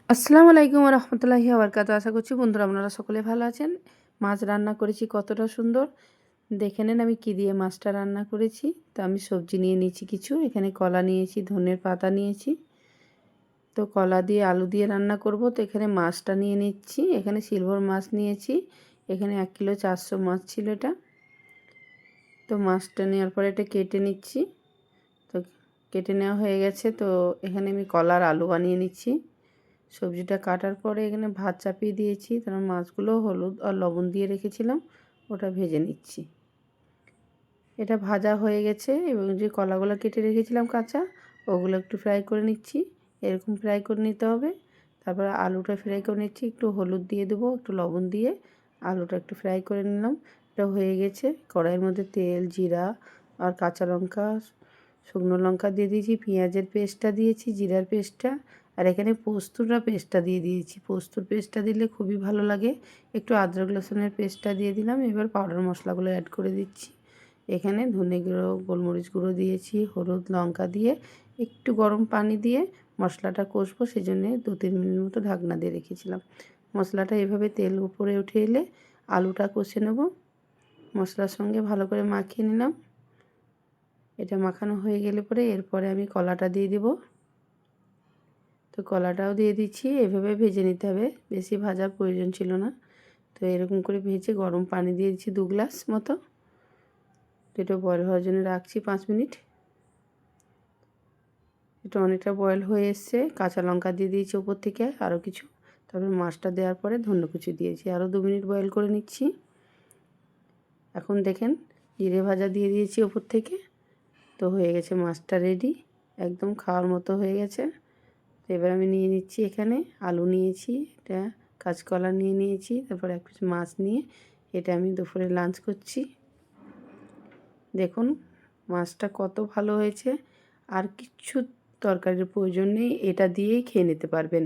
আসসালামু আলাইকুম ওয়া রাহমাতুল্লাহি ওয়া বারাকাতুহু। আশা করছি বন্ধুরা আপনারা সকলে ভালো আছেন। মাছ রান্না করেছি কতটা সুন্দর। দেখে নেন আমি কী দিয়ে মাছটা রান্না করেছি। তো আমি সবজি নিয়ে নিয়েছি কিছু। এখানে কলা নিয়েছি, ধনের পাতা নিয়েছি। তো কলা দিয়ে আলু দিয়ে রান্না করব। তো এখানে মাছটা নিয়ে নিচ্ছি। এখানে সিলভার মাছ নিয়েছি। এখানে 1 কিলো 400 মাছ ছিল এটা। তো মাছটা নেওয়ার পরে এটা কেটে নিচ্ছি। তো কেটে নেওয়া হয়ে গেছে। তো এখানে আমি কলার আলু বানিয়ে নিচ্ছি। সবজিটা কাটার পরে এখানে ভাত চাপিয়ে দিয়েছি, তারপর মাছগুলো হলুদ আর লবণ দিয়ে রেখেছিলাম, ওটা ভেজে নিচ্ছি। এটা ভাজা হয়ে গেছে এবং যে কলাগুলো কেটে রেখেছিলাম কাঁচা, ওগুলো একটু ফ্রাই করে নিচ্ছি। এরকম ফ্রাই করে নিতে হবে। তারপর আলুটা ফ্রাই করে নিচ্ছি, একটু হলুদ দিয়ে দেবো, একটু লবণ দিয়ে আলুটা একটু ফ্রাই করে নিলাম। এটা হয়ে গেছে। কড়াইয়ের মধ্যে তেল, জিরা আর কাঁচা লঙ্কা, শুকনো লঙ্কা দিয়ে দিয়েছি, পেঁয়াজের পেস্টটা দিয়েছি, জিরার পেস্টটা, আর এখানে পোস্তটা পেস্টটা দিয়ে দিয়েছি। পোস্তর পেস্টটা দিলে খুবই ভালো লাগে। একটু আদরক রসুনের পেস্টটা দিয়ে দিলাম। এবার পাউডার মশলাগুলো অ্যাড করে দিচ্ছি। এখানে ধনে গুঁড়ো, গোলমরিচ গুঁড়ো দিয়েছি, হলুদ, লঙ্কা দিয়ে একটু গরম পানি দিয়ে মশলাটা কষবো, সেই জন্যে 2-3 মিনিট মতো ঢাকনা দিয়ে রেখেছিলাম। মশলাটা এভাবে তেল উপরে উঠে এলে আলুটা কষে নেব। মশলার সঙ্গে ভালো করে মাখিয়ে নিলাম। এটা মাখানো হয়ে গেলে পরে এরপরে আমি কলাটা দিয়ে দেব। তো কলাটাও দিয়ে দিচ্ছি। এভাবে ভেজে নিতে হবে, বেশি ভাজার প্রয়োজন ছিল না। তো এরকম করে ভেজে গরম পানি দিয়ে দিচ্ছি 2 গ্লাস মতো। তো এটা বয়েল হওয়ার জন্য রাখছি 5 মিনিট। এটা অনেকটা বয়েল হয়ে এসছে। কাঁচা লঙ্কা দিয়ে দিয়েছি উপর থেকে আরও কিছু। তারপর মাছটা দেওয়ার পরে ধনে কুচি দিয়েছি, আরও 2 মিনিট বয়েল করে নিচ্ছি। এখন দেখেন জিরে ভাজা দিয়ে দিয়েছি উপর থেকে। তো হয়ে গেছে মাছটা রেডি, একদম খাওয়ার মতো হয়ে গেছে। তো এবার আমি নিয়ে নিচ্ছি, এখানে আলু নিয়েছি, এটা কাঁচকলা নিয়ে নিয়েছি, তারপর এক পিস মাছ নিয়ে এটা আমি দুপুরে লাঞ্চ করছি। দেখুন মাছটা কত ভালো হয়েছে, আর কিচ্ছু তরকারির প্রয়োজন নেই, এটা দিয়েই খেয়ে নিতে পারবেন।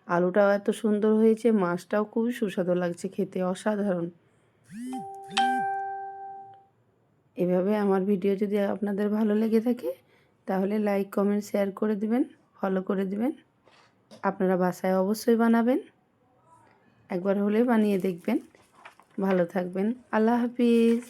আলুটাও এত সুন্দর হয়েছে, মাছটাও খুবই সুস্বাদু লাগছে খেতে, অসাধারণ। এভাবে আমার ভিডিও যদি আপনাদের ভালো লেগে থাকে তাহলে লাইক, কমেন্ট, শেয়ার করে দিবেন, ফলো করে দিবেন। আপনারা বাসায় অবশ্যই বানাবেন, একবার হলে বানিয়ে দেখবেন। ভালো থাকবেন। আল্লাহ হাফিজ।